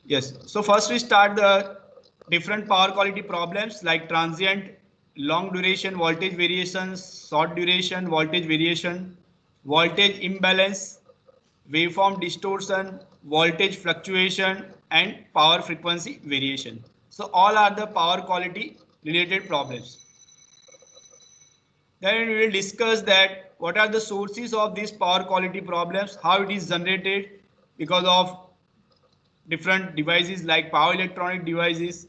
Yes. So first we start the different power quality problems like transient, long duration voltage variations, short duration voltage variation, voltage imbalance, waveform distortion, voltage fluctuation, and power frequency variation. So all are the power quality related problems. Then we will discuss that what are the sources of these power quality problems, how it is generated because of different devices like power electronic devices,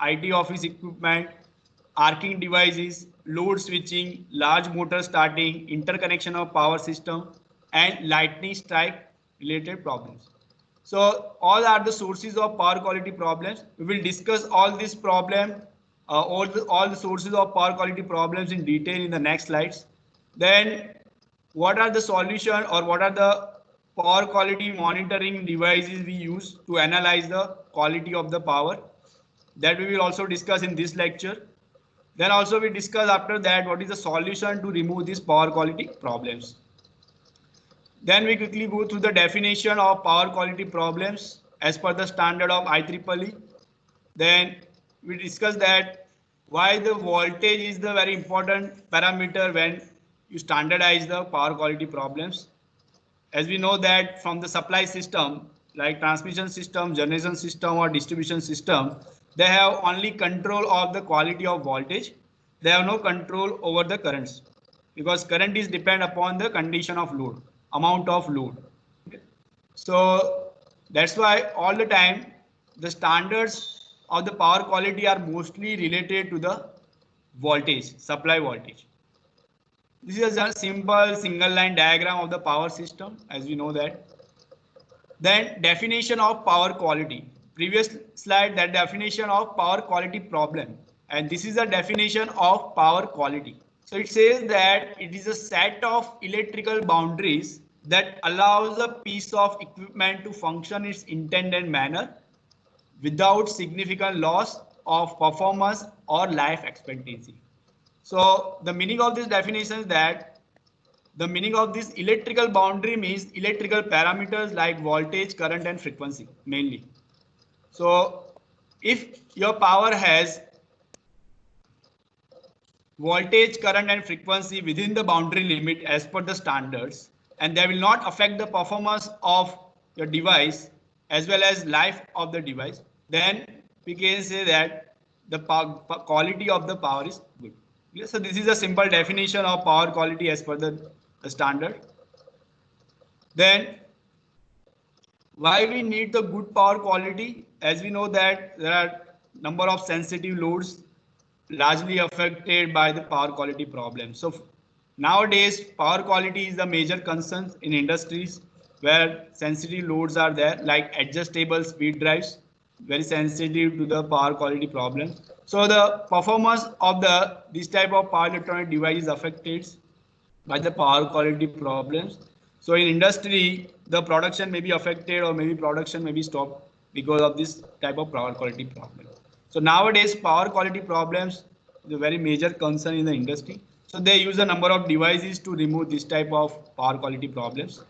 IT office equipment, arcing devices, load switching, large motor starting, interconnection of power system, and lightning strike related problems. So all are the sources of power quality problems. We will discuss all these problems, all the sources of power quality problems in detail in the next slides. Then what are the solution or what are the power quality monitoring devices we use to analyze the quality of the power, that we will also discuss in this lecture. Then also we discuss after that what is the solution to remove these power quality problems. Then we quickly go through the definition of power quality problems as per the standard of IEEE. Then we discuss that why the voltage is the very important parameter when you standardize the power quality problems. As we know that from the supply system like transmission system, generation system or distribution system, they have only control of the quality of voltage. They have no control over the currents because current is depend upon the condition of load, amount of load. So that's why all the time the standards of the power quality are mostly related to the voltage, supply voltage. This is a simple single line diagram of the power system, as we know that. Then definition of power quality. Previous slide, that definition of power quality problem. And this is a definition of power quality. So it says that it is a set of electrical boundaries that allows a piece of equipment to function its intended manner without significant loss of performance or life expectancy. So the meaning of this definition is that the meaning of this electrical boundary means electrical parameters like voltage, current, and frequency mainly. So if your power has voltage, current, and frequency within the boundary limit as per the standards, and they will not affect the performance of your device as well as life of the device, then we can say that the quality of the power is good. So this is a simple definition of power quality as per the standard. Then why we need the good power quality? As we know that there are number of sensitive loads largely affected by the power quality problem. So nowadays power quality is the major concern in industries where sensitive loads are there, like adjustable speed drives, very sensitive to the power quality problem. So the performance of this type of power electronic device is affected by the power quality problems. So in industry, the production may be affected or maybe production may be stopped because of this type of power quality problem. So nowadays, power quality problems is a very major concern in the industry. So they use a number of devices to remove this type of power quality problems.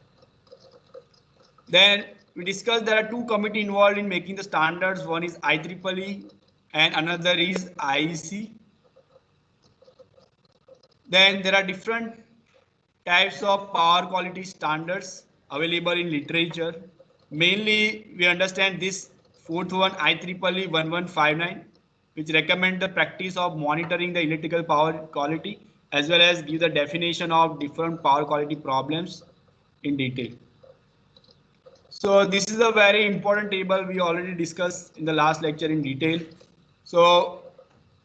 Then we discussed there are two committees involved in making the standards. One is IEEE and another is IEC. Then there are different types of power quality standards available in literature. Mainly, we understand this fourth one, IEEE 1159, which recommend the practice of monitoring the electrical power quality as well as give the definition of different power quality problems in detail. So this is a very important table we already discussed in the last lecture in detail. So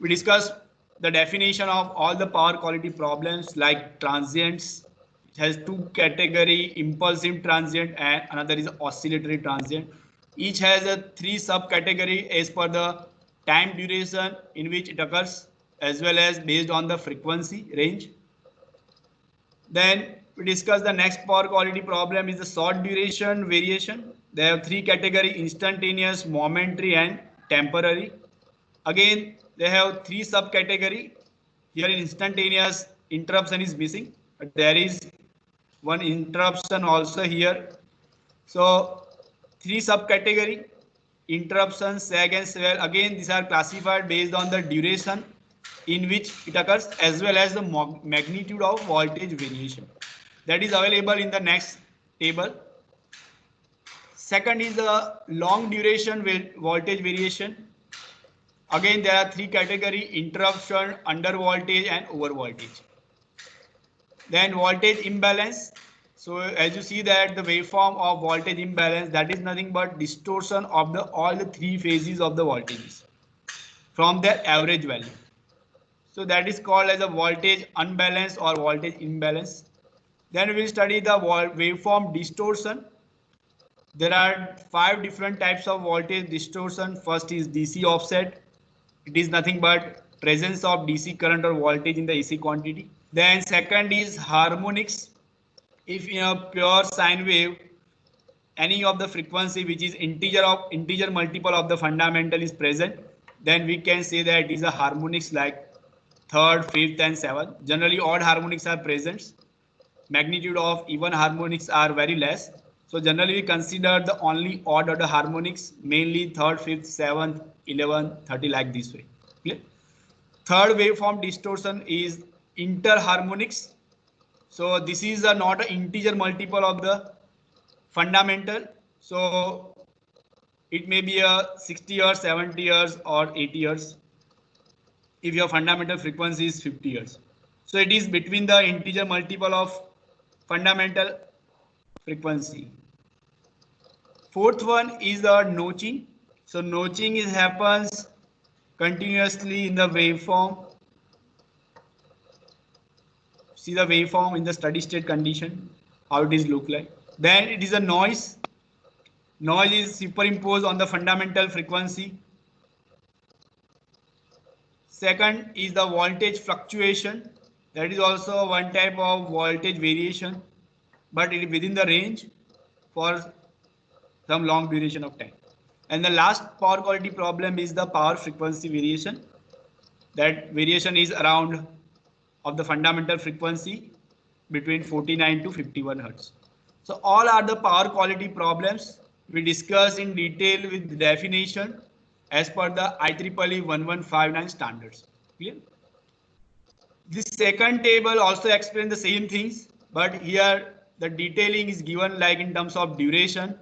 we discussed the definition of all the power quality problems like transients. It has two category, impulsive transient and another is oscillatory transient. Each has a three subcategory as per the time duration in which it occurs as well as based on the frequency range. Then we discuss the next power quality problem is the short duration variation. They have three category: instantaneous, momentary, and temporary. Again, they have three subcategory. Here in instantaneous, interruption is missing, but there is one interruption also here. So three subcategory. interruption, sag and swell. Again, these are classified based on the duration in which it occurs as well as the magnitude of voltage variation. That is available in the next table. Second is the long duration voltage variation. Again, there are three categories: interruption, under voltage and over voltage. Then voltage imbalance. So as you see that the waveform of voltage imbalance, that is nothing but distortion of the all the three phases of the voltages from their average value. So that is called as a voltage unbalance or voltage imbalance. Then we will study the waveform distortion. There are 5 different types of voltage distortion. First is DC offset. It is nothing but presence of DC current or voltage in the AC quantity. Then second is harmonics. If in a pure sine wave, any of the frequency which is integer multiple of the fundamental is present, then we can say that it is a harmonics like third, fifth and seventh. Generally odd harmonics are present. Magnitude of even harmonics are very less. So generally we consider the only odd order harmonics, mainly third, fifth, seventh, 11, 30 like this way. Clear? Third waveform distortion is interharmonics. So this is not an integer multiple of the fundamental. So it may be a 60 years, 70 years or 80 years if your fundamental frequency is 50 years. So it is between the integer multiple of fundamental frequency. Fourth one is the notching. So notching happens continuously in the waveform. See the waveform in the steady state condition, how it is look like. Then it is a noise. Noise is superimposed on the fundamental frequency. Second is the voltage fluctuation. That is also one type of voltage variation, but it is within the range for some long duration of time. And the last power quality problem is the power frequency variation. That variation is around of the fundamental frequency between 49 to 51 Hertz. So all are the power quality problems we discuss in detail with definition as per the IEEE 1159 standards. Clear? This second table also explains the same things, but here the detailing is given like in terms of duration,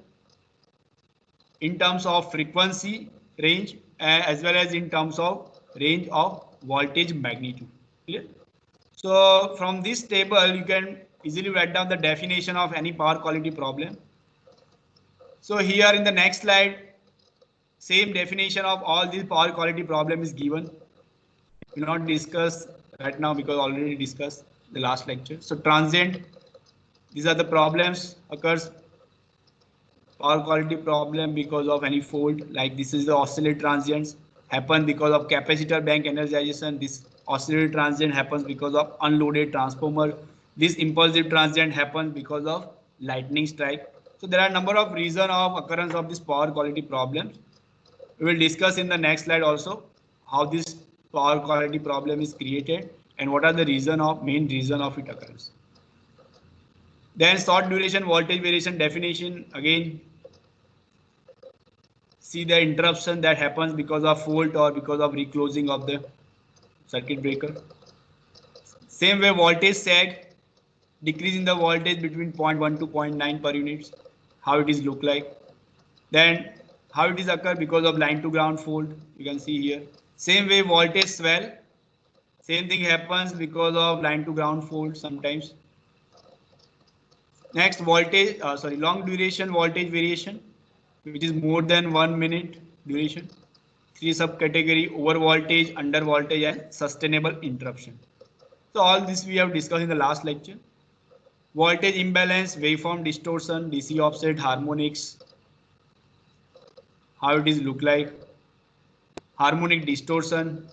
in terms of frequency range, as well as in terms of range of voltage magnitude. Clear? So from this table, you can easily write down the definition of any power quality problem. So here in the next slide, same definition of all these power quality problem is given. We will not discuss right now because already discussed the last lecture. So transient, these are the problems occurs. Power quality problem because of any fault, like this is the oscillator transients happen because of capacitor bank energization. This oscillator transient happens because of unloaded transformer. This impulsive transient happens because of lightning strike. So there are a number of reasons of occurrence of this power quality problems. We will discuss in the next slide also how this power quality problem is created and what are the main reason of it occurrence. Then short duration voltage variation definition, again see the interruption that happens because of fault or because of reclosing of the circuit breaker. Same way voltage sag, decrease in the voltage between 0.1 to 0.9 per units, how it is look like. Then how it is occur because of line to ground fault, you can see here. Same way voltage swell, same thing happens because of line to ground fault sometimes. Next voltage, long duration voltage variation, which is more than 1 minute duration. 3 subcategory: over voltage, under voltage and sustainable interruption. So all this we have discussed in the last lecture. Voltage imbalance, waveform distortion, DC offset, harmonics, how it is look like. Harmonic distortion,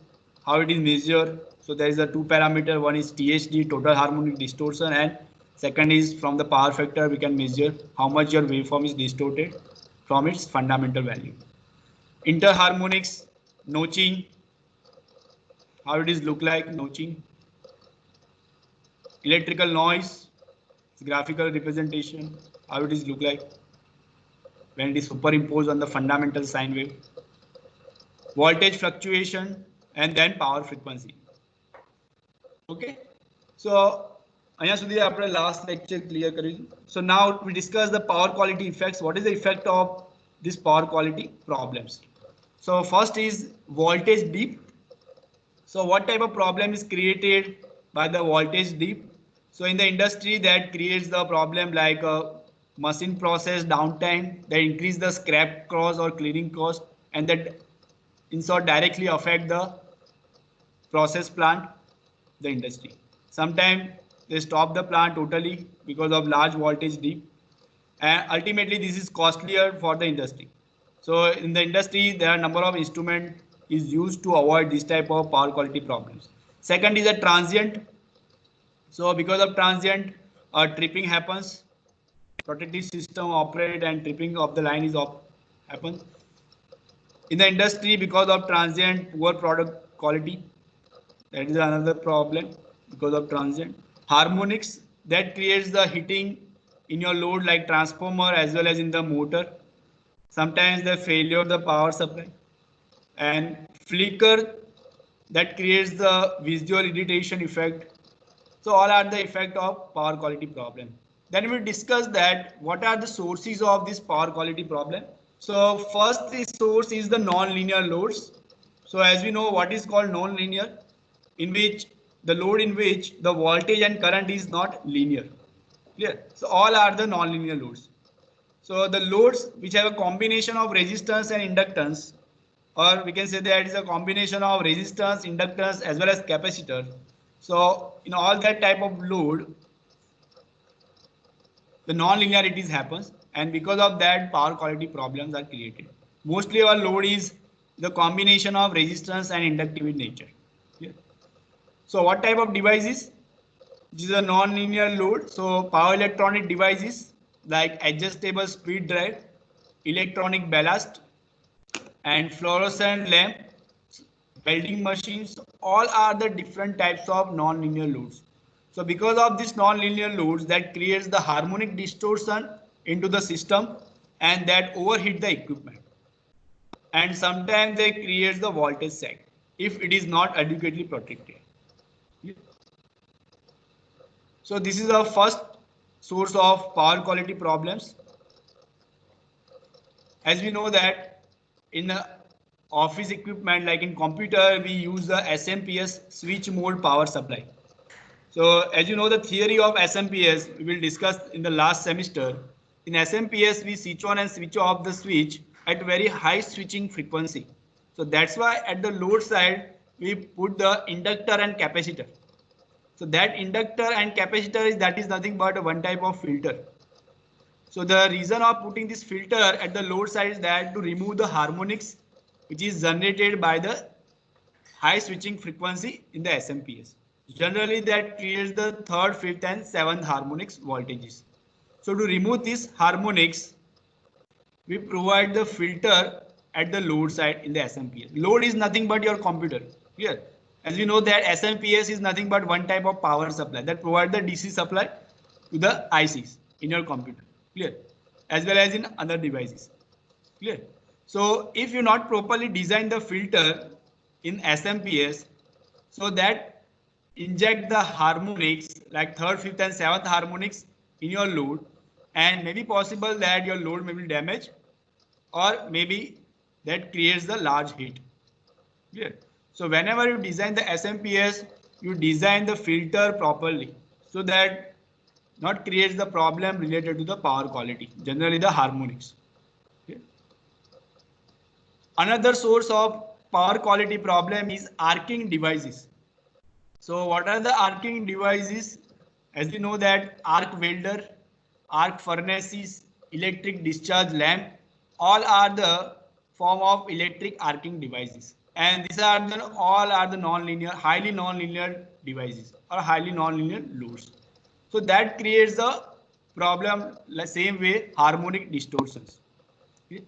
how it is measured. So there is a 2 parameter, one is THD, total harmonic distortion, and second is from the power factor we can measure how much your waveform is distorted from its fundamental value. Interharmonics, notching, how it is look like, notching. Electrical noise, graphical representation, how it is look like when it is superimposed on the fundamental sine wave, voltage fluctuation, and then power frequency. Okay, so અહીંયા સુધી આપણે last lecture clear કર્યું. So now we discuss the power quality effects. What is the effect of this power quality problems? So first is voltage dip. So what type of problem is created by the voltage dip? So in the industry, that creates the problem like a machine process downtime, that increase the scrap cost or cleaning cost, and that in short directly affect the process plant, the industry. Sometimes they stop the plant totally because of large voltage dip, and ultimately this is costlier for the industry. So in the industry, there are a number of instruments is used to avoid this type of power quality problems. Second is a transient. So because of transient, tripping happens, protective system operate and tripping of the line is happens. In the industry, because of transient, poor product quality, that is another problem because of transient. Harmonics, that creates the heating in your load like transformer as well as in the motor. Sometimes the failure of the power supply, and flicker, that creates the visual irritation effect. So all are the effect of power quality problem. Then we discuss that what are the sources of this power quality problem. So first the source is the non-linear loads. So as we know, what is called non-linear, in which the load in which the voltage and current is not linear. Clear? So all are the non-linear loads. So the loads which have a combination of resistance and inductance, or we can say that is a combination of resistance, inductance as well as capacitor. So in all that type of load, the non-linearities happens, and because of that power quality problems are created. Mostly our load is the combination of resistance and inductive in nature. Yeah. So what type of devices? This is a non-linear load. So power electronic devices like adjustable speed drive, electronic ballast, and fluorescent lamp, welding machines, all are the different types of non-linear loads. So because of this non-linear loads, that creates the harmonic distortion into the system and that overheat the equipment. And sometimes they create the voltage sag if it is not adequately protected. So this is our first source of power quality problems. As we know that in office equipment like in computer, we use the SMPS, switch mode power supply. So as you know, the theory of SMPS we will discuss in the last semester. In SMPS, we switch on and switch off the switch at very high switching frequency. So that's why at the load side we put the inductor and capacitor. So that inductor and capacitor is nothing but one type of filter. So the reason of putting this filter at the load side is that to remove the harmonics which is generated by the high switching frequency in the SMPS. Generally that creates the third, fifth and seventh harmonics voltages. So to remove these harmonics, we provide the filter at the load side in the SMPS. Load is nothing but your computer. Here, as you know that SMPS is nothing but one type of power supply that provides the DC supply to the ICs in your computer. Clear? As well as in other devices. Clear? So if you not properly design the filter in SMPS, so that inject the harmonics like third, fifth and seventh harmonics in your load, and maybe possible that your load may be damaged, or maybe that creates the large heat. Clear? So whenever you design the SMPS, you design the filter properly so that not creates the problem related to the power quality, generally the harmonics. Okay. Another source of power quality problem is arcing devices. So what are the arcing devices? As we know that arc welder, arc furnaces, electric discharge lamp, all are the form of electric arcing devices. And these are all are the non-linear, highly non-linear devices or highly non-linear loads. So that creates the problem the same way, harmonic distortions. Okay.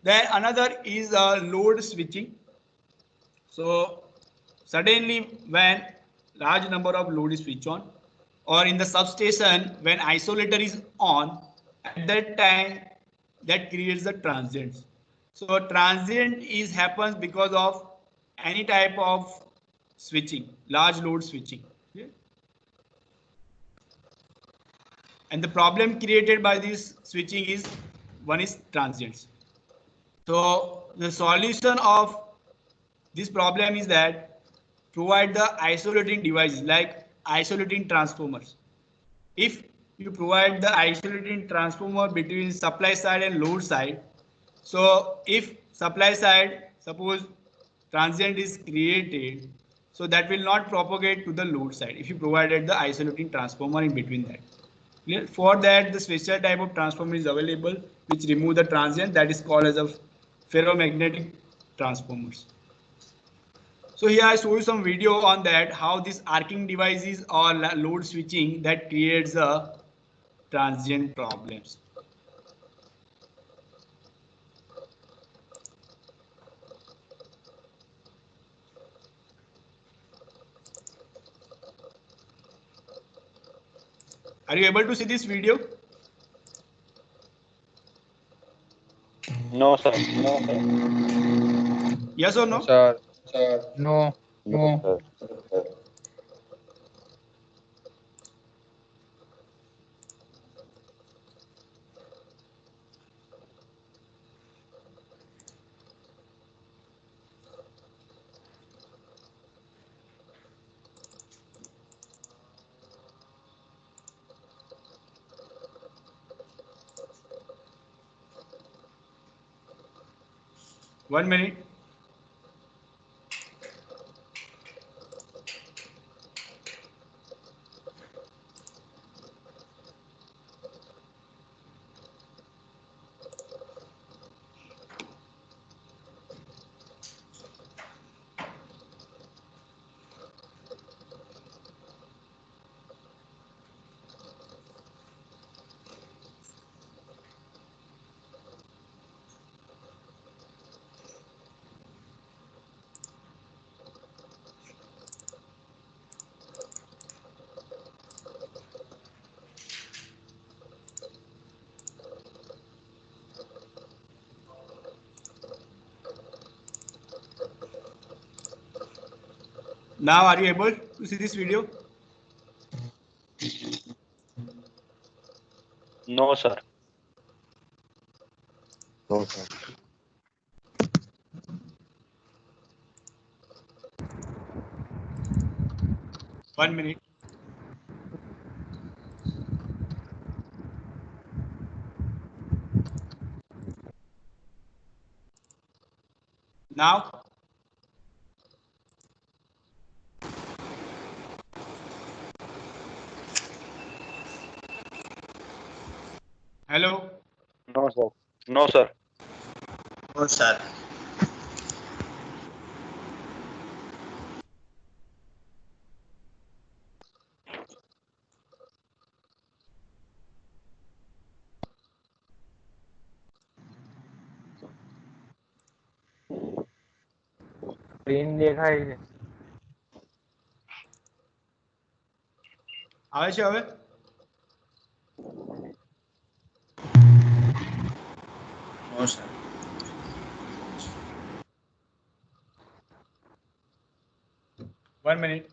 Then another is load switching. So suddenly when large number of load is switched on, or in the substation when isolator is on, at that time that creates the transients. So transient is happens because of any type of switching, large load switching. Okay? And the problem created by this switching is one is transients. So the solution of this problem is that provide the isolating devices like isolating transformers. If you provide the isolating transformer between supply side and load side, so if supply side, suppose transient is created, so that will not propagate to the load side if you provided the isolating transformer in between that. For that, the special type of transformer is available which remove the transient, that is called as a ferromagnetic transformers. So here I show you some video on that, how this arcing devices or load switching that creates a transient problems. Are you able to see this video? No, sir. No, sir. Yes or no? Sir. No. No, sir. 1 minute. Now are you able to see this video? No, sir. No, sir. 1 minute. Now hello. No, sir. No, sir. No, sir. Screen દેખાય છે. આવે છે હવે? No, sir. One minute.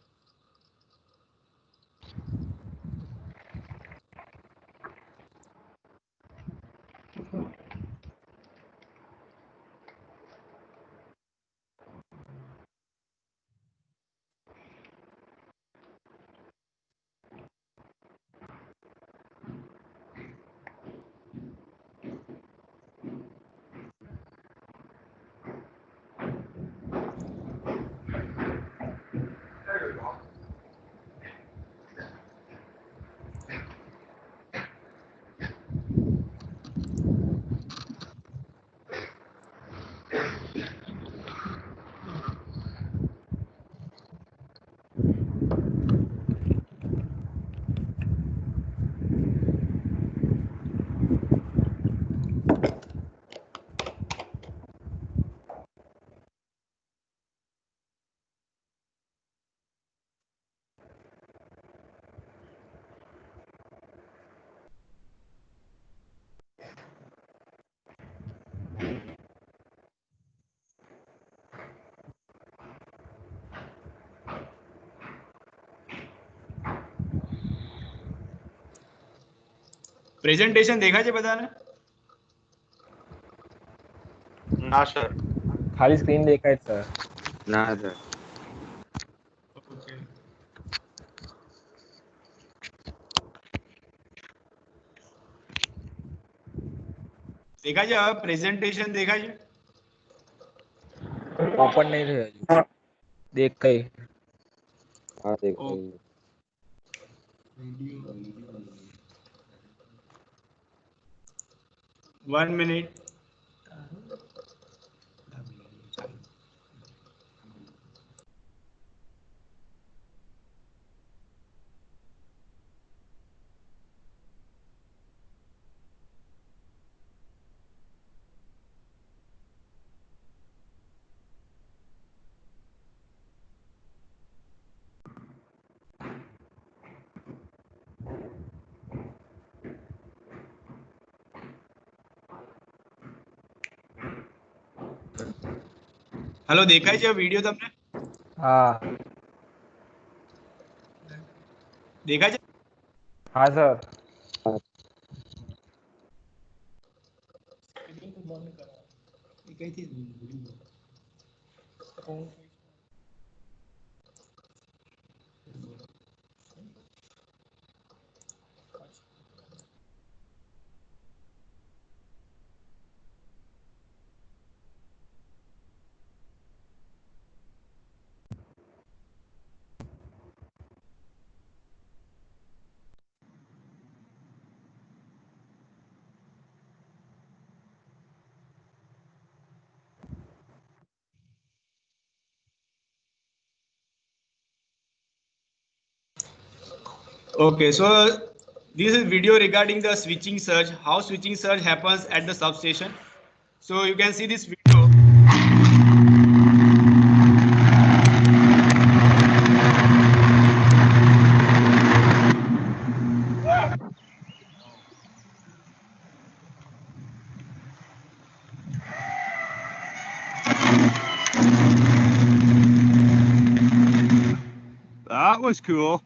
Presentation દેખાય છે બધાને? ના sir. ખાલી સ્ક્રીન દેખાય છે સર. ના સર. ઓકે. દેખાય છે હવે પ્રેઝન્ટેશન દેખાય છે? ઓપન નહીં થયું હજુ. દેખાય. હા દેખાય. 1 minute. હેલો, દેખાય છે વિડિયો તમને? હા દેખાય છે? હા sir. Okay, so this is video regarding the switching surge, how switching surge happens at the substation. So you can see this video. That was cool.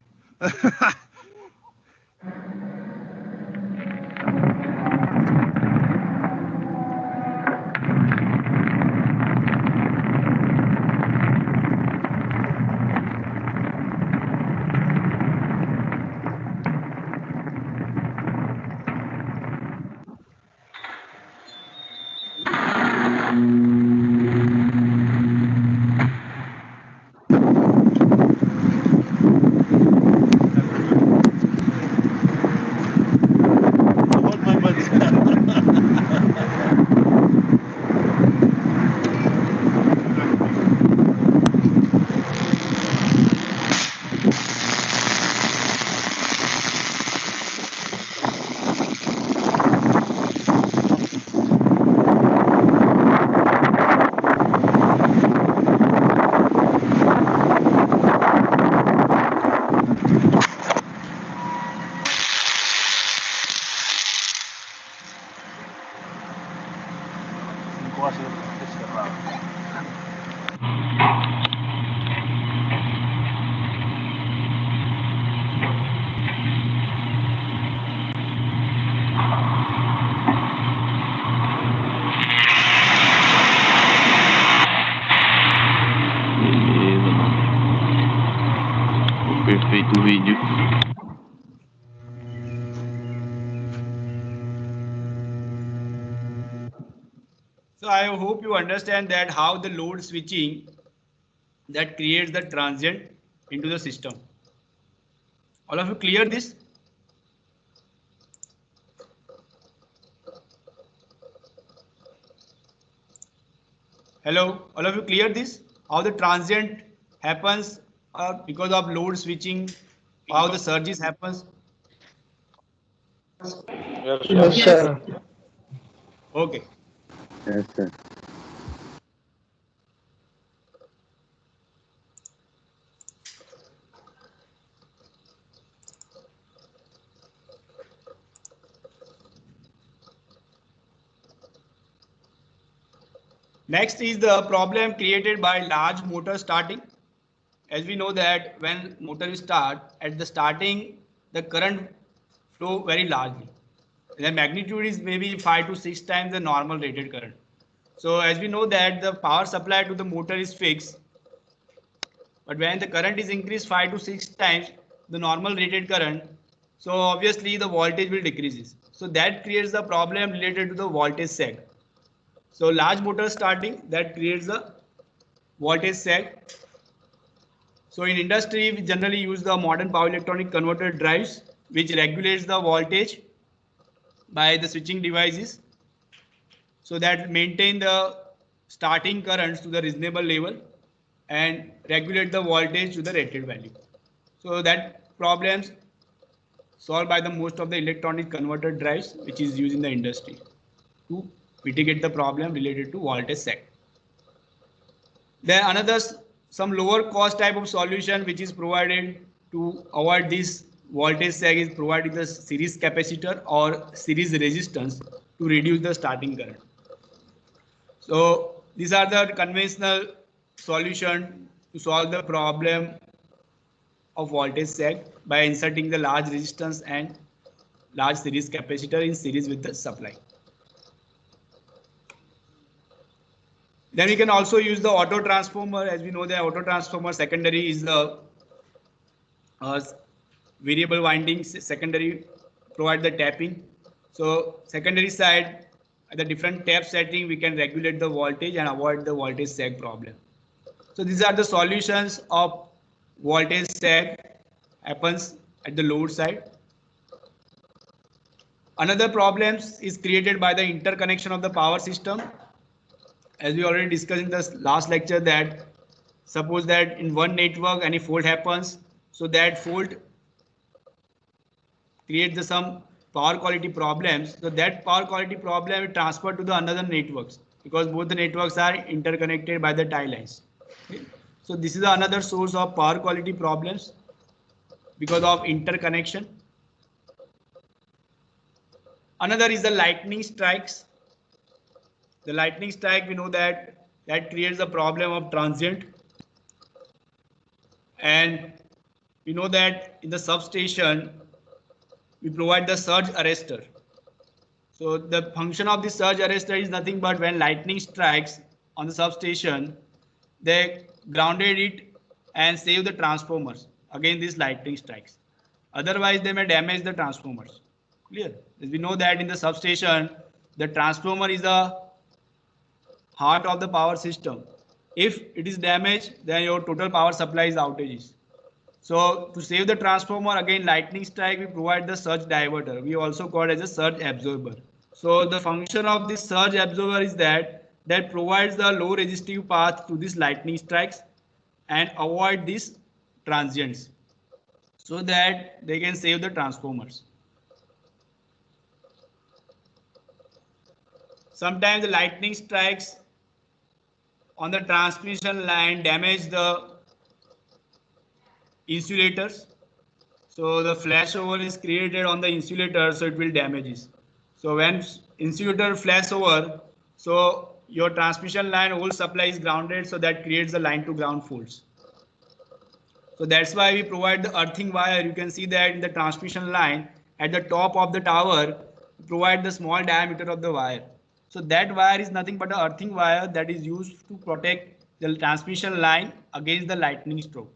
Perfeito vídeo. So I hope you understand that how the load switching that creates the transient into the system. All of you clear this? Hello, all of you clear this? How the transient happens because of load switching, how the surges happens? Yes, sir. Yes, sir. Okay. Yes sir. Next is the problem created by large motor starting. As we know that when motor start, at the starting, the current flow very largely. The magnitude is maybe 5 to 6 times the normal rated current. So as we know that the power supply to the motor is fixed, but when the current is increased 5 to 6 times the normal rated current, so obviously the voltage will decreases. So that creates the problem related to the voltage sag. So large motor starting, that creates the voltage sag. So in industry, we generally use the modern power electronic converter drives, which regulates the voltage by the switching devices, so that maintain the starting currents to the reasonable level and regulate the voltage to the rated value. So that problems solved by the most of the electronic converter drives, which is used in the industry to mitigate the problem related to voltage sag. Then another some lower cost type of solution which is provided to avoid this voltage sag is providing the series capacitor or series resistance to reduce the starting current. So these are the conventional solution to solve the problem of voltage sag by inserting the large resistance and large series capacitor in series with the supply. Then we can also use the auto transformer. As we know, the auto transformer secondary is the variable winding secondary provide the tapping. So secondary side at the different tap setting we can regulate the voltage and avoid the voltage sag problem. So these are the solutions of voltage sag happens at the load side. Another problem is created by the interconnection of the power system. As we already discussed in the last lecture, that suppose that in one network any fault happens, so that fault creates some power quality problems. So that power quality problem is transferred to the another networks because both the networks are interconnected by the tie lines. Okay. So this is another source of power quality problems because of interconnection. Another is the lightning strikes. The lightning strike, we know that creates a problem of transient, and we know that in the substation we provide the surge arrestor. So the function of the surge arrestor is nothing but when lightning strikes on the substation, they grounded it and save the transformers against these lightning strikes. Otherwise they may damage the transformers. Clear? As we know that in the substation the transformer is the heart of the power system. If it is damaged, then your total power supply is outages. So to save the transformer again lightning strike, we provide the surge diverter. We also call it as a surge absorber. So the function of this surge absorber is that provides the low resistive path to these lightning strikes and avoid these transients so that they can save the transformers. Sometimes the lightning strikes on the transmission line damage the insulators. So the flashover is created on the insulator, so it will damage it. So when insulator flash over, so your transmission line whole supply is grounded, so that creates the line to ground faults. So that's why we provide the earthing wire. You can see that in the transmission line at the top of the tower, we provide the small diameter of the wire. So that wire is nothing but an earthing wire that is used to protect the transmission line against the lightning stroke.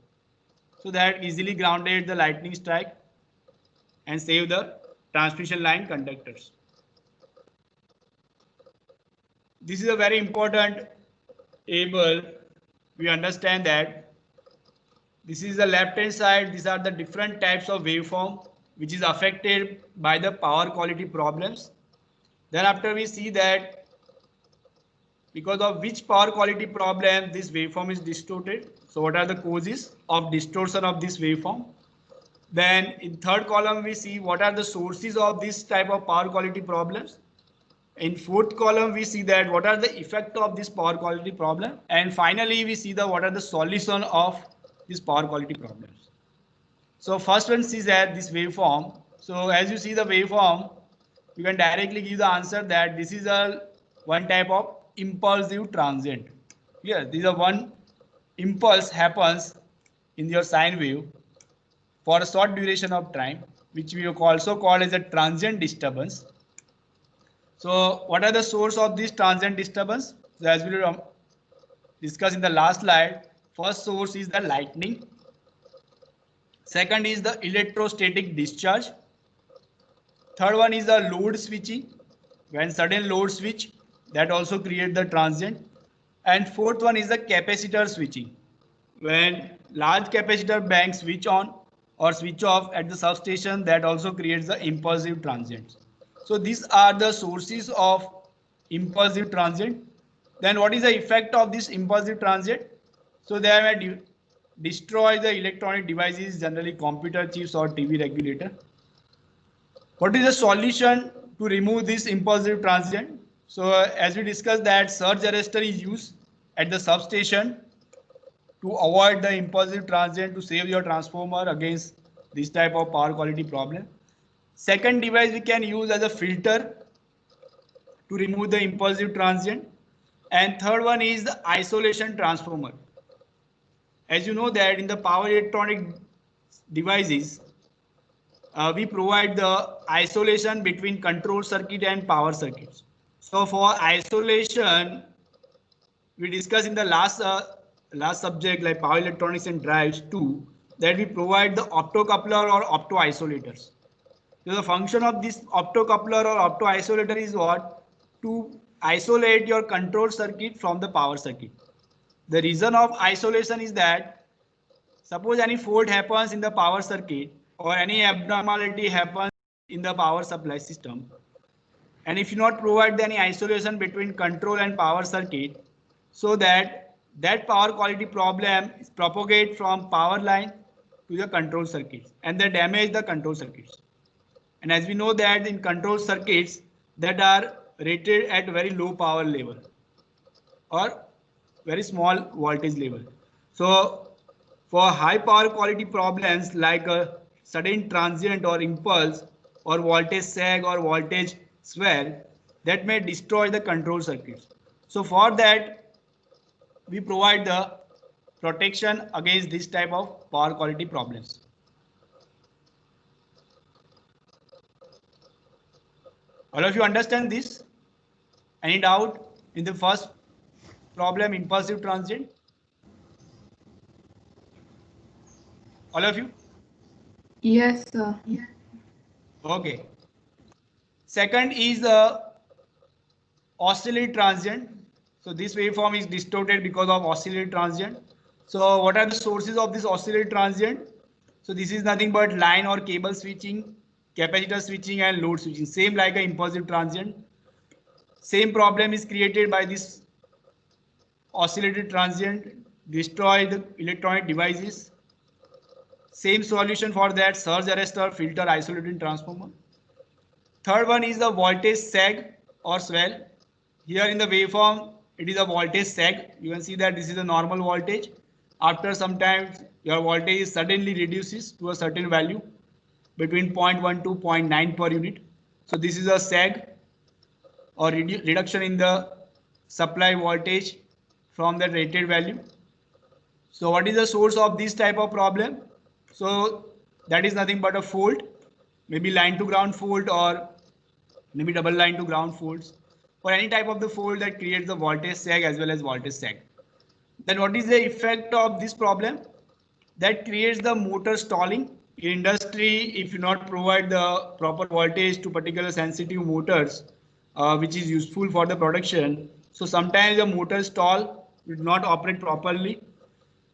So that easily grounded the lightning strike and save the transmission line conductors. This is a very important table. We understand that this is the left hand side. These are the different types of waveform which is affected by the power quality problems. Then after we see that because of which power quality problem this waveform is distorted. So what are the causes of distortion of this waveform? Then in third column we see what are the sources of this type of power quality problems. In fourth column we see that what are the effect of this power quality problem, and finally we see the what are the solution of this power quality problems. So first one sees that this waveform. So as you see the waveform, you can directly give the answer that this is a one type of impulsive transient. Here, this is a one impulse happens in your sine wave for a short duration of time, which we also call as a transient disturbance. So what are the source of this transient disturbance? So as we discussed in the last slide, first source is the lightning. Second is the electrostatic discharge. Third one is the load switching. When sudden load switch, that also create the transient. And fourth one is the capacitor switching. When large capacitor banks switch on or switch off at the substation, that also creates the impulsive transients. So these are the sources of impulsive transient. Then what is the effect of this impulsive transient? So they may destroy the electronic devices, generally computer chips or TV regulator. What is the solution to remove this impulsive transient? So as we discussed that surge arrestor is used at the substation to avoid the impulsive transient, to save your transformer against this type of power quality problem. Second device we can use as a filter to remove the impulsive transient. And third one is the isolation transformer. As you know that in the power electronic devices, we provide the isolation between control circuit and power circuits. So for isolation, we discussed in the last subject like power electronics and drives too, that we provide the optocoupler or opto-isolators. So the function of this optocoupler or opto-isolator is what? To isolate your control circuit from the power circuit. The reason of isolation is that suppose any fault happens in the power circuit or any abnormality happens in the power supply system, and if you not provide any isolation between control and power circuit, so that power quality problem is propagate from power line to the control circuits and they damage the control circuits. And as we know that in control circuits that are rated at very low power level or very small voltage level. So for high power quality problems like a sudden transient or impulse or voltage sag or voltage swell, that may destroy the control circuits. So for that, we provide the protection against this type of power quality problems. All of you understand this? Any doubt in the first problem, impulsive transient? All of you? Yes, sir. Okay. Second is the oscillatory transient. So this waveform is distorted because of oscillatory transient. So what are the sources of this oscillatory transient? So this is nothing but line or cable switching, capacitor switching and load switching, same like an impulsive transient. Same problem is created by this oscillatory transient, destroy the electronic devices. Same solution for that, surge arrestor, filter, isolating transformer. Third one is the voltage sag or swell. Here in the waveform, it is a voltage sag. You can see that this is a normal voltage. After some time, your voltage suddenly reduces to a certain value between 0.1 to 0.9 per unit. So this is a sag or reduction in the supply voltage from the rated value. So what is the source of this type of problem? So that is nothing but a fault, maybe line to ground fault or maybe double line to ground faults, or any type of the fault that creates the voltage sag as well as voltage sag. Then what is the effect of this problem? That creates the motor stalling. In industry, if you not provide the proper voltage to particular sensitive motors, which is useful for the production, so sometimes the motor stall will not operate properly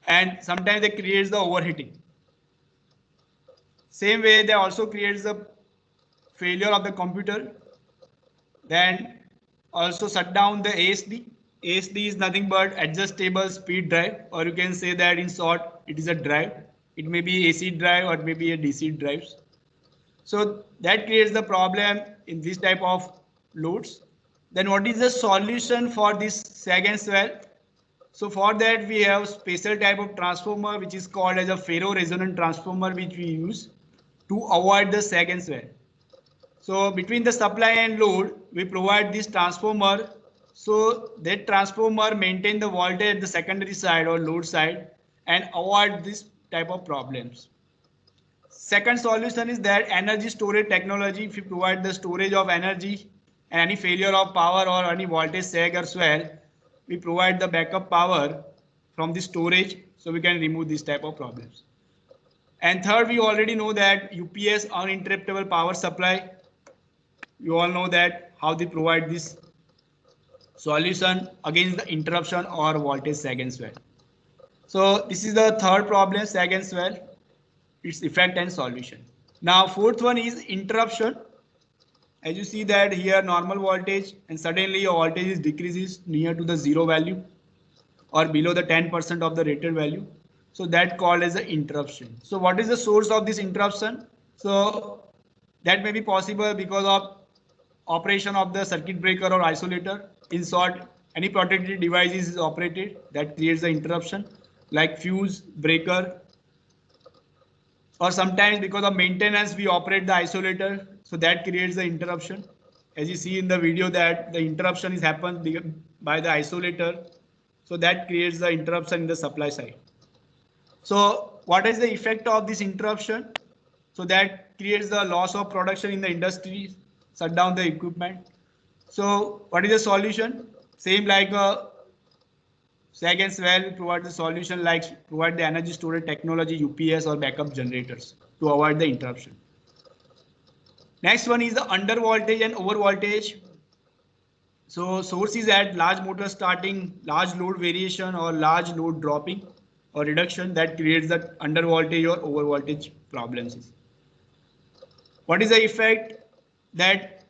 and sometimes it creates the overheating. Same way, they also creates the failure of the computer. Then also shut down the ASD. ASD is nothing but adjustable speed drive, or you can say that in short, it is a drive. It may be AC drive or it may be a DC drives. So that creates the problem in this type of loads. Then what is the solution for this sag and swell? So for that we have special type of transformer which is called as a ferro-resonant transformer, which we use to avoid the sag and swell. So between the supply and load, we provide this transformer. So that transformer maintain the voltage at the secondary side or load side and avoid this type of problems. Second solution is that energy storage technology. If you provide the storage of energy and any failure of power or any voltage sag or swell, we provide the backup power from the storage, so we can remove this type of problems. And third, we already know that UPS, uninterruptible power supply. You all know that how they provide this solution against the interruption or voltage sag and swell. So this is the third problem, sag and swell, its effect and solution. Now fourth one is interruption. As you see that here normal voltage and suddenly your voltage is decreases near to the zero value or below the 10% of the rated value. So that called as the interruption. So what is the source of this interruption? So that may be possible because of operation of the circuit breaker or isolator. In short, any protected device is operated that creates the interruption, like fuse, breaker, or sometimes because of maintenance we operate the isolator, so that creates the interruption. As you see in the video that the interruption is happened by the isolator, so that creates the interruption in the supply side. So what is the effect of this interruption? So that creates the loss of production in the industry, shut down the equipment. So what is the solution? Same like a sag and swell, we provide the solution like provide the energy storage technology, UPS or backup generators to avoid the interruption. Next one is the under voltage and over voltage. So source is at large motor starting, large load variation or large load dropping or reduction that creates the under voltage or over voltage problems. What is the effect? That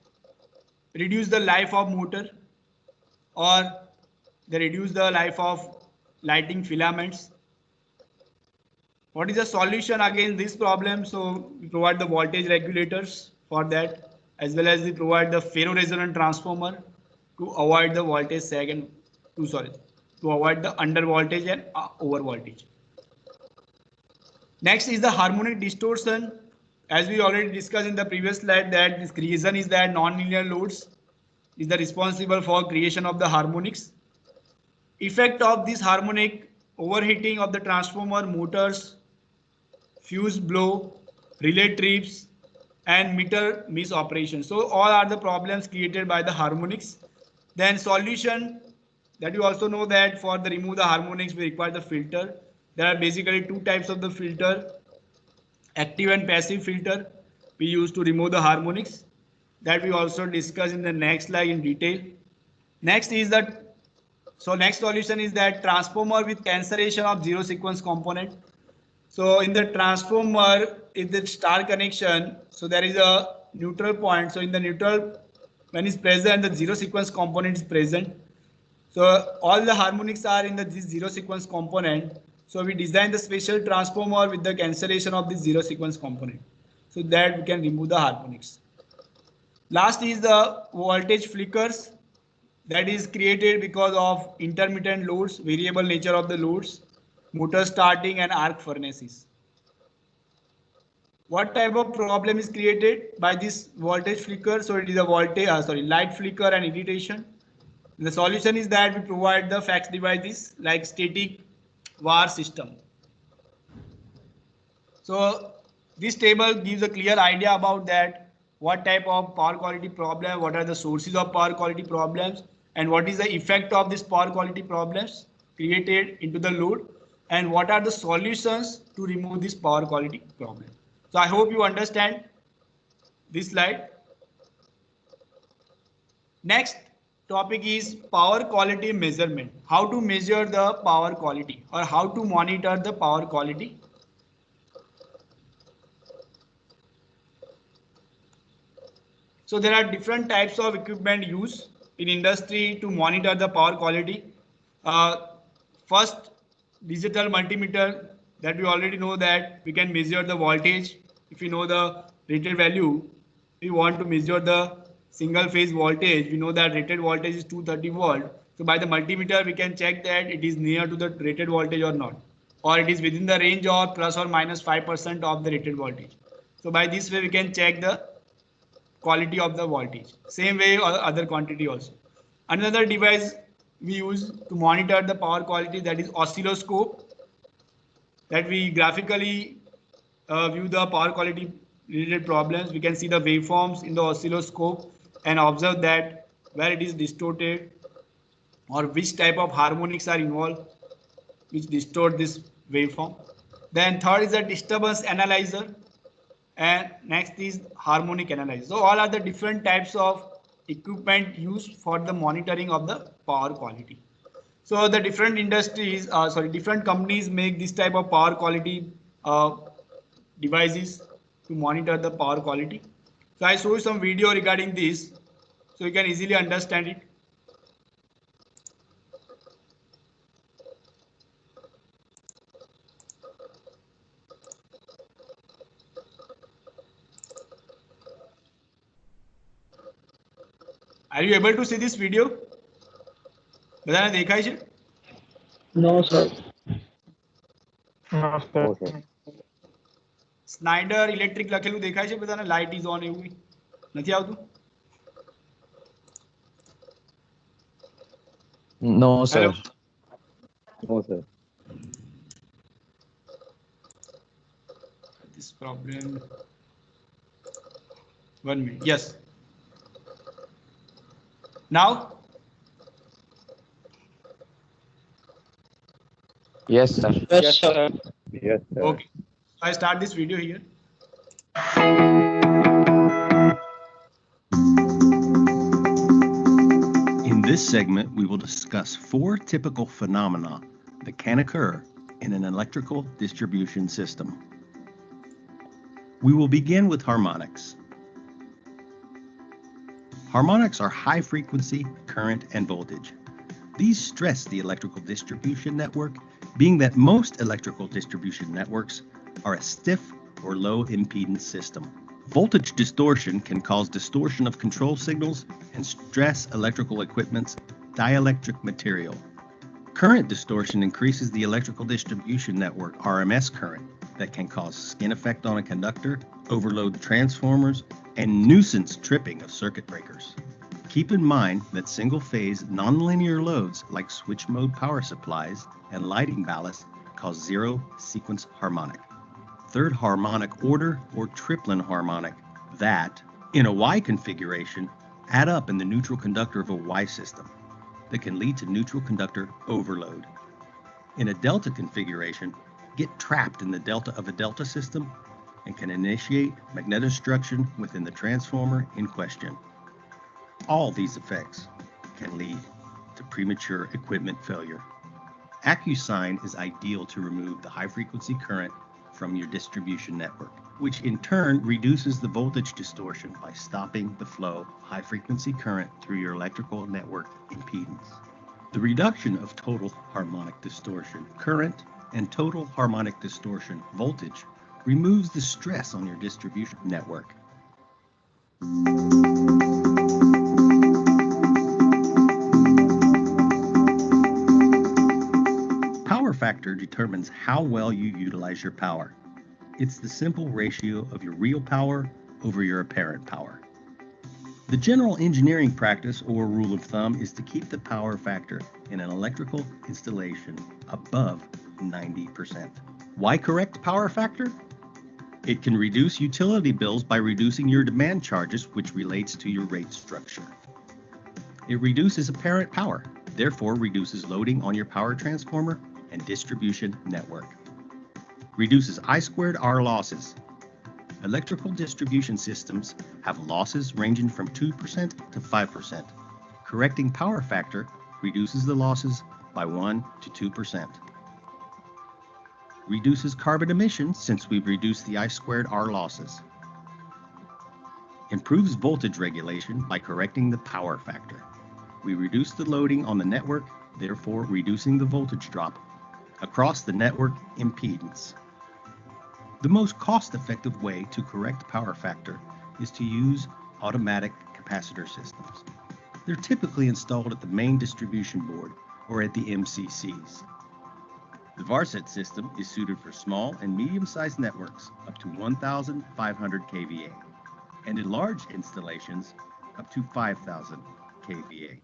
reduce the life of motor or they reduce the life of lighting filaments. What is the solution against this problem? So we provide the voltage regulators for that, as well as we provide the ferro-resonant transformer to avoid the voltage sag and to avoid the under voltage and over voltage. Next is the harmonic distortion. As we already discussed in the previous slide, that this reason is that nonlinear loads is the responsible for creation of the harmonics. Effect of this harmonic: overheating of the transformer, motors, fuse blow, relay trips, and meter misoperation. So all are the problems created by the harmonics. Then solution, that you also know that for the remove the harmonics we require the filter. There are basically two types of the filter, active and passive filter we use to remove the harmonics, that we also discuss in the next slide in detail. Next is that next solution is that transformer with cancellation of zero sequence component. So in the transformer, if the star connection, so there is a neutral point. So in the neutral, when it's present, the zero sequence component is present. So all the harmonics are in this zero sequence component. So we design the special transformer with the cancellation of this zero sequence component, so that we can remove the harmonics. Last is the voltage flickers, that is created because of intermittent loads, variable nature of the loads, motor starting and arc furnaces. What type of problem is created by this voltage flicker? So it is a light flicker and irritation. The solution is that we provide the FACS devices like static VAR system. So this table gives a clear idea about that, what type of power quality problem, what are the sources of power quality problems, and what is the effect of this power quality problems created into the load, and what are the solutions to remove this power quality problem. So I hope you understand this slide. Next topic is power quality measurement. How to measure the power quality or how to monitor the power quality. So there are different types of equipment used in industry to monitor the power quality. First, digital multimeter, that we already know that we can measure the voltage. If you know the rated value, we want to measure the single phase voltage. We know that rated voltage is 230 volt. So by the multimeter, we can check that it is near to the rated voltage or not, or it is within the range of plus or minus 5% of the rated voltage. So by this way, we can check the quality of the voltage. Same way or other quantity also. Another device we use to monitor the power quality, that is oscilloscope, that we graphically view the power quality related problems. We can see the waveforms in the oscilloscope and observe that where it is distorted or which type of harmonics are involved which distort this waveform. Then third is a disturbance analyzer, and next is harmonic analyzer. So all are the different types of equipment used for the monitoring of the power quality. So the different industries, different companies make this type of power quality devices to monitor the power quality. So I show you some video regarding this, so you can easily understand it. Are you able to see this video? બધાને દેખાય છે? No, sir. No, sir. No sir Schneider electric લખેલું દેખાય છે બધાને? Light is on એવું નથી આવતું? No, sir. Hello? No sir This problem. 1 minute. Yes. Now. Yes, sir. Yes, sir. Yes sir Okay. So I start this video here. In this segment, we will discuss 4 typical phenomena that can occur in an electrical distribution system. We will begin with harmonics. Harmonics are high frequency, current, and voltage. These stress the electrical distribution network, being that most electrical distribution networks are a stiff or low impedance system. Voltage distortion can cause distortion of control signals and stress electrical equipment's dielectric material. Current distortion increases the electrical distribution network RMS current that can cause skin effect on a conductor, overload transformers, and nuisance tripping of circuit breakers. Keep in mind that single-phase nonlinear loads like switch mode power supplies and lighting ballast cause zero sequence harmonic, third harmonic order, or triplen harmonic that, in a Y configuration, add up in the neutral conductor of a Y system that can lead to neutral conductor overload. In a delta configuration, get trapped in the delta of a delta system and can initiate magnetodestruction within the transformer in question. All these effects can lead to premature equipment failure. AccuSign is ideal to remove the high-frequency current from your distribution network, which in turn reduces the voltage distortion by stopping the flow of high-frequency current through your electrical network impedance. The reduction of total harmonic distortion current and total harmonic distortion voltage removes the stress on your distribution network. Power factor determines how well you utilize your power. It's the simple ratio of your real power over your apparent power. The general engineering practice or rule of thumb is to keep the power factor in an electrical installation above 90%. Why correct power factor? It can reduce utility bills by reducing your demand charges, which relates to your rate structure. It reduces apparent power, therefore reduces loading on your power transformer and distribution network. Reduces I²R losses. Electrical distribution systems have losses ranging from 2% to 5%. Correcting power factor reduces the losses by 1 to 2%. Reduces carbon emissions since we've reduced the I²R losses. Improves voltage regulation by correcting the power factor. We reduce the loading on the network, therefore reducing the voltage drop across the network impedance. The most cost-effective way to correct power factor is to use automatic capacitor systems. They're typically installed at the main distribution board or at the MCCs. The Varset system is suited for small and medium-sized networks up to 1,500 kVA, and in large installations up to 5,000 kVA.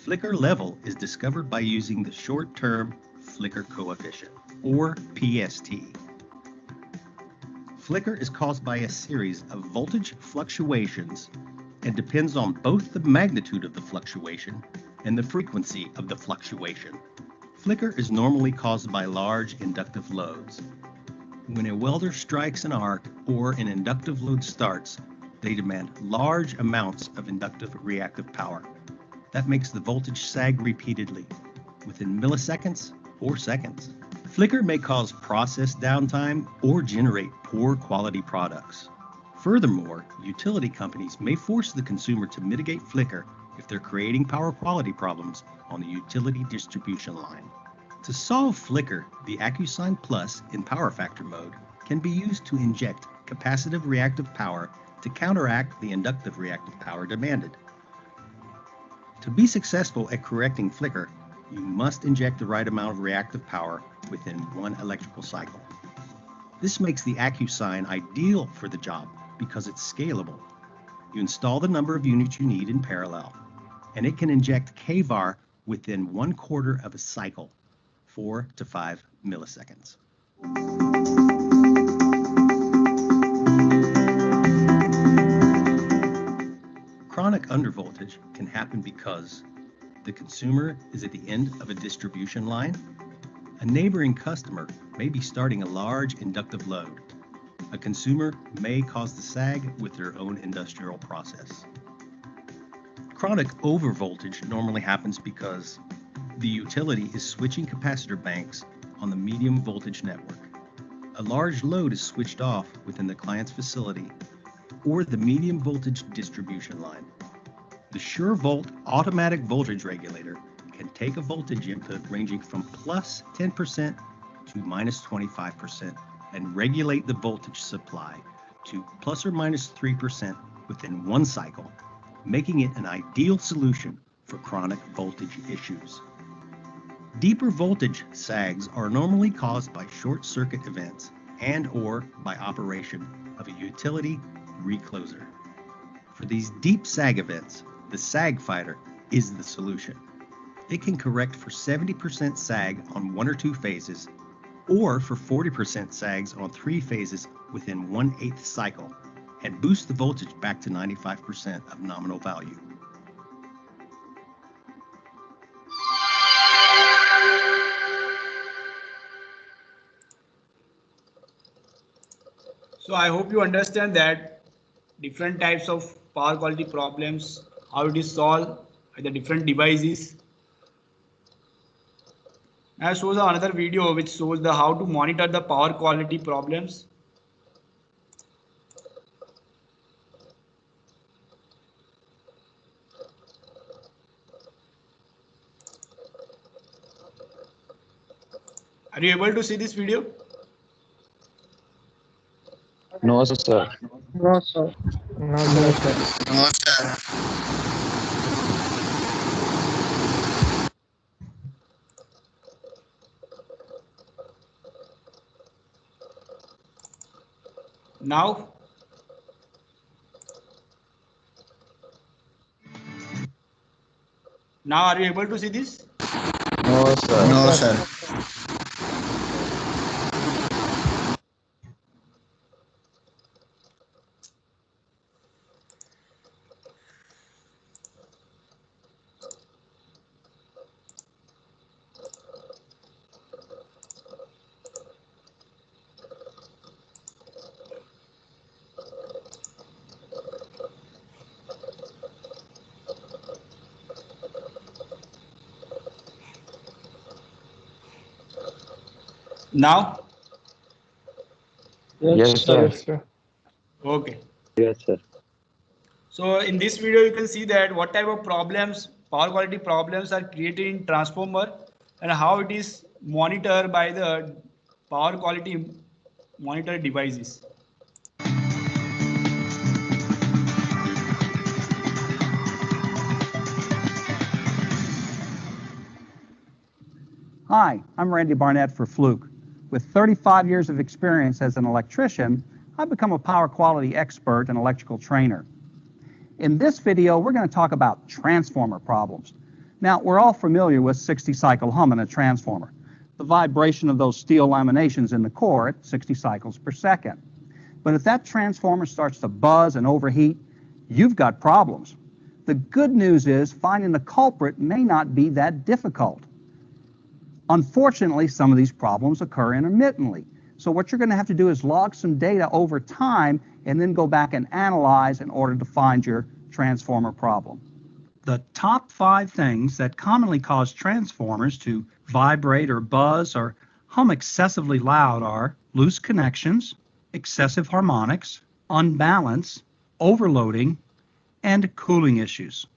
Flicker level is discovered by using the short-term flicker coefficient, or PST. Flicker is caused by a series of voltage fluctuations and depends on both the magnitude of the fluctuation and the frequency of the fluctuation. Flicker is normally caused by large inductive loads. When a welder strikes an arc or an inductive load starts, they demand large amounts of inductive reactive power. That makes the voltage sag repeatedly, within milliseconds or seconds. Flicker may cause process downtime or generate poor quality products. Furthermore, utility companies may force the consumer to mitigate flicker if they're creating power quality problems on the utility distribution line. To solve flicker, the AccuSign Plus in power factor mode can be used to inject capacitive reactive power to counteract the inductive reactive power demanded. To be successful at correcting flicker, you must inject the right amount of reactive power within one electrical cycle. This makes the AccuSign ideal for the job because it's scalable. You install the number of units you need in parallel, and it can inject kVAR within 1/4 of a cycle, 4 to 5 milliseconds. Chronic undervoltage can happen because the consumer is at the end of a distribution line. A neighboring customer may be starting a large inductive load. A consumer may cause the sag with their own industrial process. Chronic overvoltage normally happens because the utility is switching capacitor banks on the medium voltage network. A large load is switched off within the client's facility or the medium voltage distribution line. The SureVolt automatic voltage regulator can take a voltage input ranging from plus 10% to minus 25% and regulate the voltage supply to plus or minus 3% within one cycle, making it an ideal solution for chronic voltage issues. Deeper voltage sags are normally caused by short circuit events and/or by operation of a utility recloser. For these deep sag events, the Sag Fighter is the solution. It can correct for 70% sag on 1 or 2 phases, or for 40% sags on 3 phases within 1/8 cycle, and boost the voltage back to 95% of nominal value. So I hope you understand that different types of power quality problems, how it is solved by the different devices. I shows another video which shows the how to monitor the power quality problems. Are you able to see this video? No, sir. No, sir. No, sir. No, sir. Now? Now are you able to see this? No, sir. No, sir. Now? Yes, sir. Yes, sir. Okay. Yes, sir. So in this video, you can see that what type of problems, power quality problems are created in transformer and how it is monitored by the power quality monitor devices. Hi, I'm Randy Barnett for Fluke. With 35 years of experience as an electrician, I've become a power quality expert and electrical trainer. In this video, we're going to talk about transformer problems. Now, we're all familiar with 60-cycle hum in a transformer, the vibration of those steel laminations in the core at 60 cycles per second. But if that transformer starts to buzz and overheat, you've got problems. The good news is finding the culprit may not be that difficult. Unfortunately, some of these problems occur intermittently. So what you're going to have to do is log some data over time and then go back and analyze in order to find your transformer problem. The top 5 things that commonly cause transformers to vibrate or buzz or hum excessively loud are loose connections, excessive harmonics, unbalance, overloading, and cooling issues.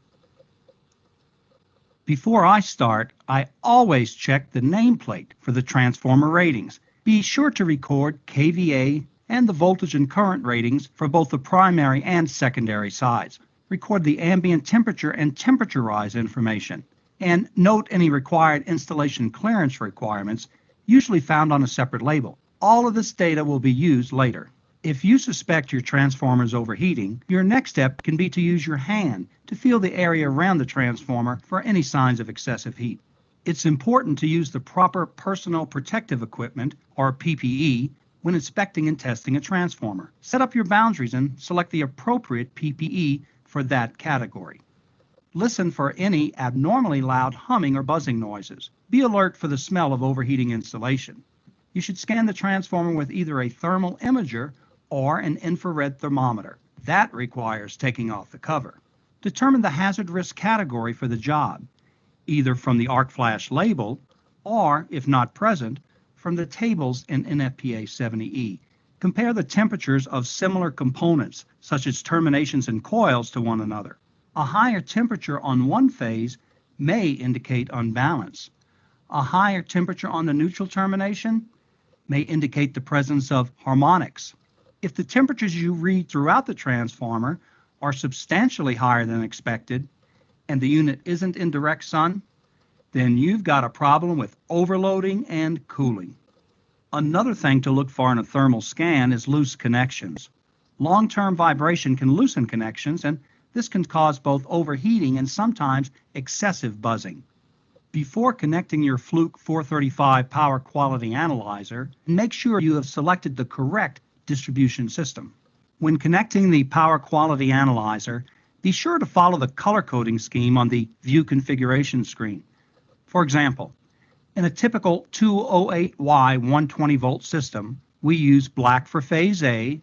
Before I start, I always check the nameplate for the transformer ratings. Be sure to record kVA and the voltage and current ratings for both the primary and secondary sides. Record the ambient temperature and temperature rise information, and note any required installation clearance requirements, usually found on a separate label. All of this data will be used later. If you suspect your transformer is overheating, your next step can be to use your hand to feel the area around the transformer for any signs of excessive heat. It's important to use the proper personal protective equipment, or PPE, when inspecting and testing a transformer. Set up your boundaries and select the appropriate PPE for that category. Listen for any abnormally loud humming or buzzing noises. Be alert for the smell of overheating installation. You should scan the transformer with either a thermal imager or an infrared thermometer. That requires taking off the cover. Determine the hazard risk category for the job, either from the arc flash label or, if not present, from the tables in NFPA 70E. Compare the temperatures of similar components, such as terminations and coils, to one another. A higher temperature on one phase may indicate unbalance. A higher temperature on the neutral termination may indicate the presence of harmonics. If the temperatures you read throughout the transformer are substantially higher than expected and the unit isn't in direct sun, then you've got a problem with overloading and cooling. Another thing to look for in a thermal scan is loose connections. Long-term vibration can loosen connections, and this can cause both overheating and sometimes excessive buzzing. Before connecting your Fluke 435 power quality analyzer, make sure you have selected the correct distribution system. When connecting the power quality analyzer, be sure to follow the color coding scheme on the View Configuration screen. For example, in a typical 208Y 120 volt system, we use black for phase A,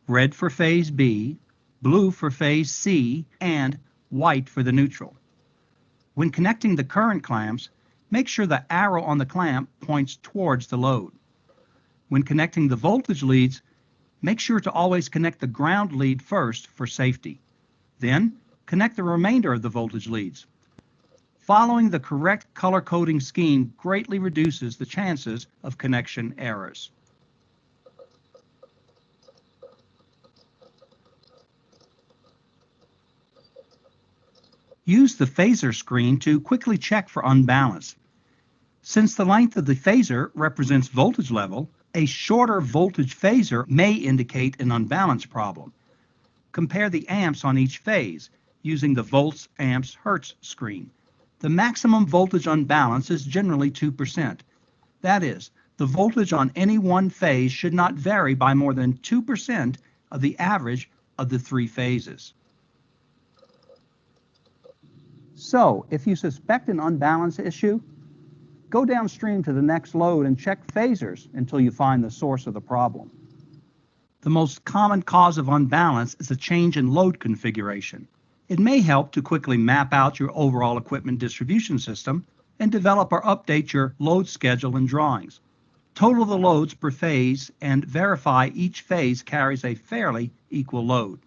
red for phase B, blue for phase C, and white for the neutral. When connecting the current clamps, make sure the arrow on the clamp points towards the load. When connecting the voltage leads, make sure to always connect the ground lead first for safety. Then, connect the remainder of the voltage leads. Following the correct color coding scheme greatly reduces the chances of connection errors. Use the phasor screen to quickly check for unbalance. Since the length of the phasor represents voltage level, a shorter voltage phasor may indicate an unbalance problem. Compare the amps on each phase using the volts, amps, hertz screen. The maximum voltage unbalance is generally 2%. That is, the voltage on any one phase should not vary by more than 2% of the average of the 3 phases. So, if you suspect an unbalance issue, go downstream to the next load and check phasors until you find the source of the problem. The most common cause of unbalance is a change in load configuration. It may help to quickly map out your overall equipment distribution system and develop or update your load schedule and drawings. Total the loads per phase and verify each phase carries a fairly equal load.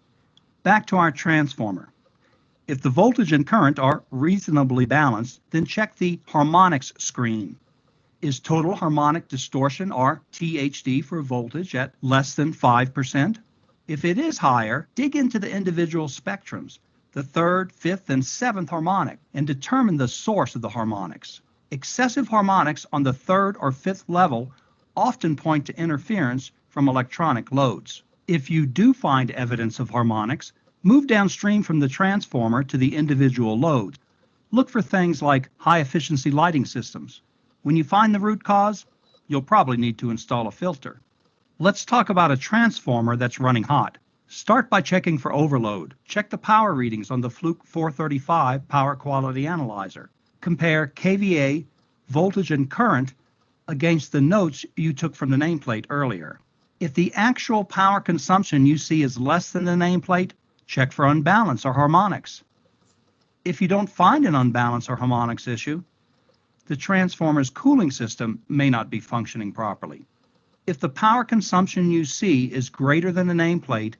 Back to our transformer. If the voltage and current are reasonably balanced, then check the harmonics screen. Is total harmonic distortion, or THD for voltage, at less than 5%? If it is higher, dig into the individual spectrums, the 3rd, 5th, and 7th harmonic, and determine the source of the harmonics. Excessive harmonics on the 3rd or 5th level often point to interference from electronic loads. If you do find evidence of harmonics, move downstream from the transformer to the individual loads. Look for things like high-efficiency lighting systems, When you find the root cause, you'll probably need to install a filter. Let's talk about a transformer that's running hot. Start by checking for overload. Check the power readings on the Fluke 435 Power Quality Analyzer. Compare kVA, voltage, and current against the notes you took from the nameplate earlier. If the actual power consumption you see is less than the nameplate, check for unbalance or harmonics. If you don't find an unbalance or harmonics issue, the transformer's cooling system may not be functioning properly. If the power consumption you see is greater than the nameplate,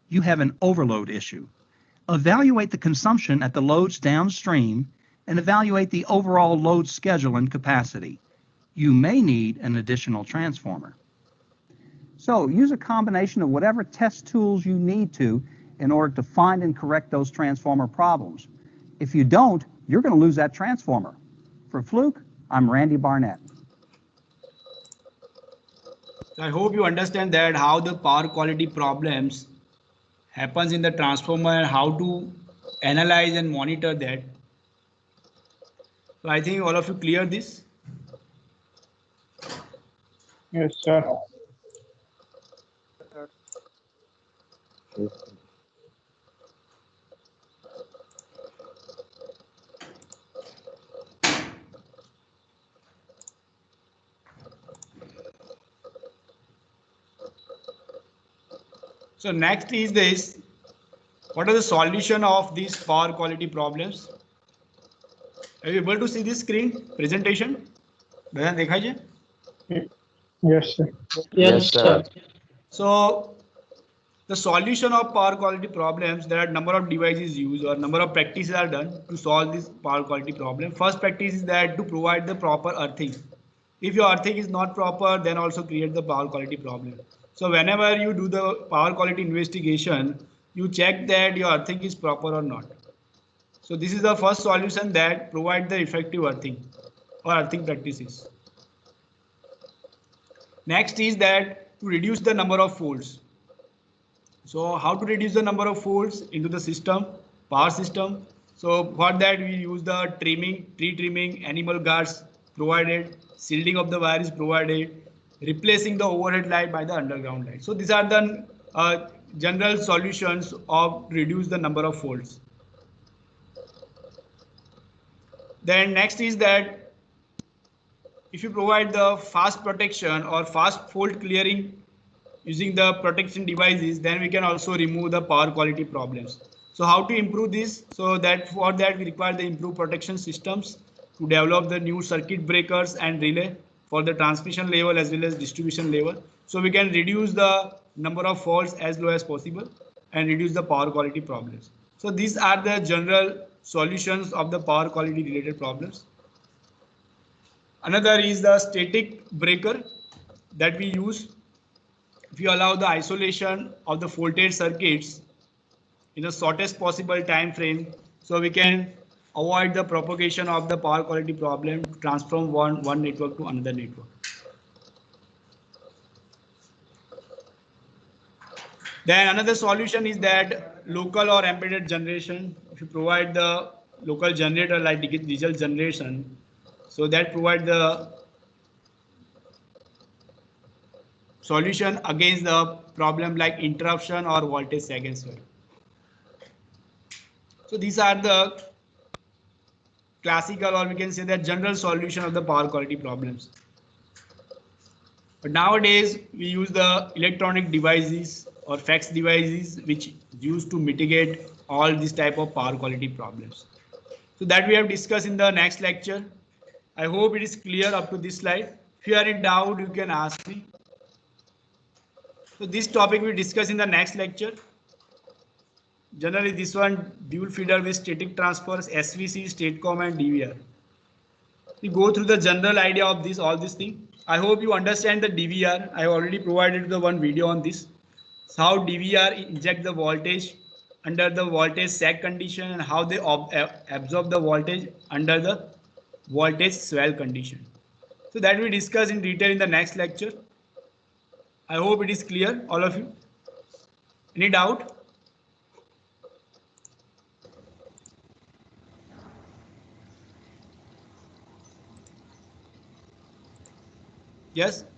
you have an overload issue. Evaluate the consumption at the loads downstream and evaluate the overall load schedule and capacity. You may need an additional transformer. So use a combination of whatever test tools you need to in order to find and correct those transformer problems. If you don't, you're going to lose that transformer. For Fluke, I'm Randy Barnett. So I hope you understand that how the power quality problems happens in the transformer and how to analyze and monitor that. So I think all of you clear this. Yes, sir. Yes. So next is this. What are the solution of these power quality problems? Are you able to see this screen presentation? बधाने देखा है? Yes, sir. Yes, sir. So the solution of power quality problems, there are number of devices used or number of practices are done to solve this power quality problem. First practice is that to provide the proper earthing. If your earthing is not proper, then also create the power quality problem. So whenever you do the power quality investigation, you check that your earthing is proper or not. So this is the first solution that provide the effective earthing or earthing practices. Next is that to reduce the number of faults. So how to reduce the number of faults into the system, power system. So for that we use the trimming, tree trimming, animal guards provided, shielding of the wire is provided, replacing the overhead light by the underground light. So these are the general solutions of reduce the number of faults. Then next is that if you provide the fast protection or fast fault clearing using the protection devices, then we can also remove the power quality problems. So how to improve this? So that for that we require the improved protection systems to develop the new circuit breakers and relay for the transmission level as well as distribution level. So we can reduce the number of faults as low as possible and reduce the power quality problems. So these are the general solutions of the power quality related problems. Another is the static breaker that we use. If you allow the isolation of the faulted circuits in the shortest possible time frame, so we can avoid the propagation of the power quality problem to transform one network to another network. Then another solution is that local or embedded generation. If you provide the local generator like digital generation, so that provide the solution against the problem like interruption or voltage sag and swell. So these are the classical, or we can say that general solution of the power quality problems. But nowadays we use the electronic devices or fax devices which is used to mitigate all these type of power quality problems. So that we have discussed in the next lecture. I hope it is clear up to this slide. If you are in doubt, you can ask me. So this topic we discuss in the next lecture. Generally this one dual feeder with static transfers, SVC, STATCOM and DVR. We go through the general idea of this, all these things. I hope you understand the DVR. I already provided the one video on this. So how DVR inject the voltage under the voltage sag condition and how they absorb the voltage under the voltage swell condition. So that we discuss in detail in the next lecture. I hope it is clear, all of you. Any doubt? Yes.